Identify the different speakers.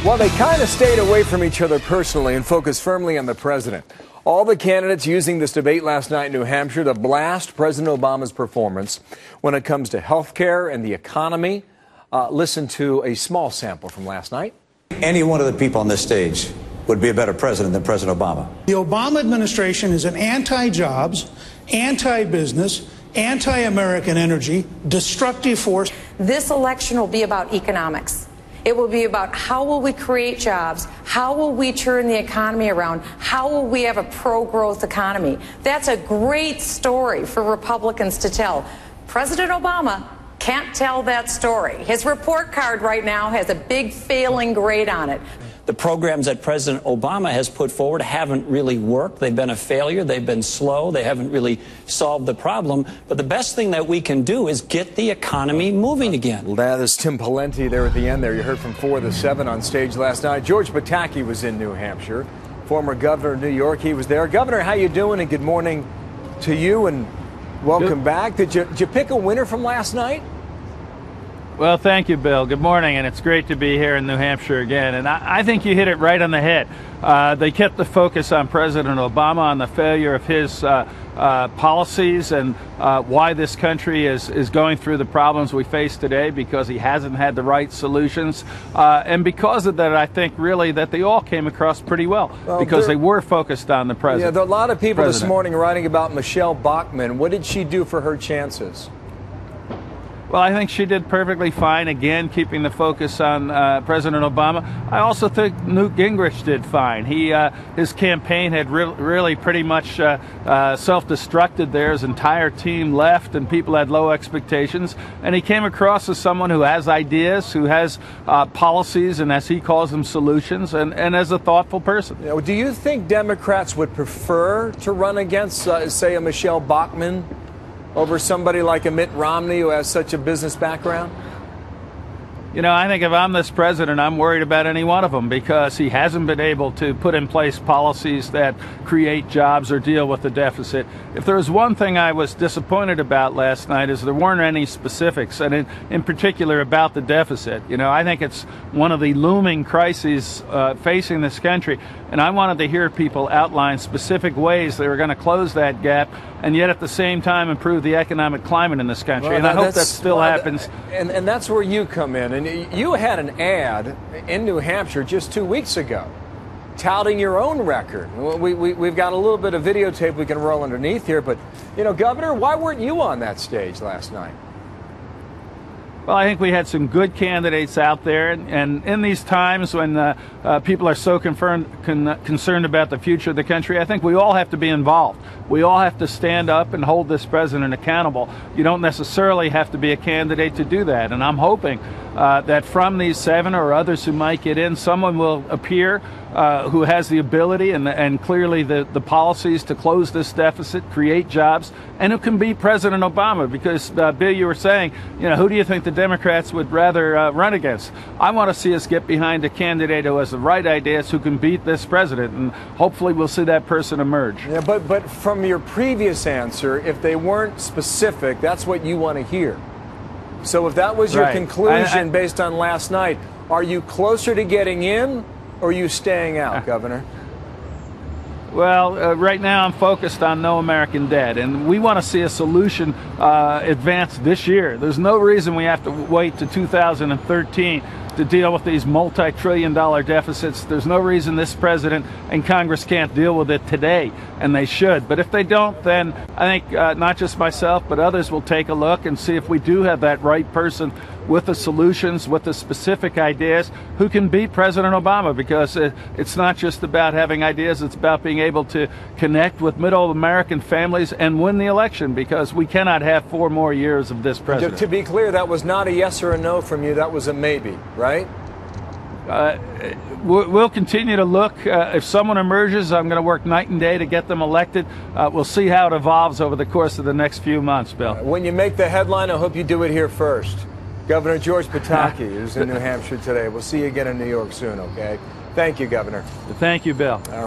Speaker 1: Well, they kind of stayed away from each other personally and focused firmly on the president. All the candidates using this debate last night in New Hampshire to blast President Obama's performance when it comes to health care and the economy. Listen to a small sample from last night.
Speaker 2: Any one of the people on this stage would be a better president than President Obama.
Speaker 3: The Obama administration is an anti-jobs, anti-business, anti-American energy, destructive force.
Speaker 4: This election will be about economics. It will be about how will we create jobs, how will we turn the economy around, how will we have a pro-growth economy. That's a great story for Republicans to tell. President Obama can't tell that story. His report card right now has a big failing grade on it.
Speaker 5: The programs that President Obama has put forward haven't really worked. They've been a failure. They've been slow. They haven't really solved the problem. But the best thing that we can do is get the economy moving again.
Speaker 1: Well, that is Tim Pawlenty there at the end there. You heard from 4 to 7 on stage last night. George Pataki was in New Hampshire, former governor of New York. He was there. Governor, how you doing? And good morning to you and welcome back. Did you pick a winner from last night?
Speaker 6: Well, thank you, Bill. Good morning, and it's great to be here in New Hampshire again. And I think you hit it right on the head. They kept the focus on President Obama, on the failure of his policies and why this country is going through the problems we face today, because he hasn't had the right solutions. And because of that, I think really that they all came across pretty well, because they were focused on the president.
Speaker 1: Yeah, there are a lot of people this morning writing about Michelle Bachmann. What did she do for her chances?
Speaker 6: Well, I think she did perfectly fine, again, keeping the focus on President Obama. I also think Newt Gingrich did fine. His campaign had really pretty much self-destructed there. His entire team left, and people had low expectations. And he came across as someone who has ideas, who has policies, and as he calls them, solutions, and as a thoughtful person.
Speaker 1: You know, do you think Democrats would prefer to run against, say, a Michelle Bachmann over somebody like a Mitt Romney who has such a business background?
Speaker 6: You know, I think if I'm this president, I'm worried about any one of them, because he hasn't been able to put in place policies that create jobs or deal with the deficit. If there was one thing I was disappointed about last night, is there weren't any specifics, and in particular about the deficit. You know, I think it's one of the looming crises facing this country, and I wanted to hear people outline specific ways they were going to close that gap, and yet at the same time improve the economic climate in this country.
Speaker 1: Well,
Speaker 6: and I hope that still happens.
Speaker 1: And that's where you come in. And you had an ad in New Hampshire just 2 weeks ago touting your own record. We've got a little bit of videotape we can roll underneath here. But, you know, Governor, why weren't you on that stage last night?
Speaker 6: Well, I think we had some good candidates out there, and in these times when people are so concerned about the future of the country, I think we all have to be involved. We all have to stand up and hold this president accountable. You don't necessarily have to be a candidate to do that, and I'm hoping that from these 7 or others who might get in, someone will appear who has the ability and clearly the policies to close this deficit, create jobs, and who can beat President Obama. Because, Bill, you were saying, you know, who do you think the Democrats would rather run against? I want to see us get behind a candidate who has the right ideas, who can beat this president, and hopefully we'll see that person emerge.
Speaker 1: Yeah, but from your previous answer, if they weren't specific, that's what you want to hear. So if that was your conclusion based on last night, are you closer to getting in, or are you staying out, Governor?
Speaker 6: Well, right now I'm focused on no American debt, and we want to see a solution advance this year. There's no reason we have to wait to 2013 to deal with these multi-trillion-dollar deficits. There's no reason this president and Congress can't deal with it today, and they should. But if they don't, then I think not just myself, but others will take a look and see if we do have that right person with the solutions, with the specific ideas, who can beat President Obama, because it's not just about having ideas, it's about being able to connect with middle American families and win the election, because we cannot have 4 more years of this president.
Speaker 1: To be clear, that was not a yes or a no from you, that was a maybe, right?
Speaker 6: We'll continue to look. If someone emerges, I'm going to work night and day to get them elected. We'll see how it evolves over the course of the next few months, Bill.
Speaker 1: When you make the headline, I hope you do it here first. Governor George Pataki is in New Hampshire today. We'll see you again in New York soon, okay? Thank you, Governor.
Speaker 6: Thank you, Bill.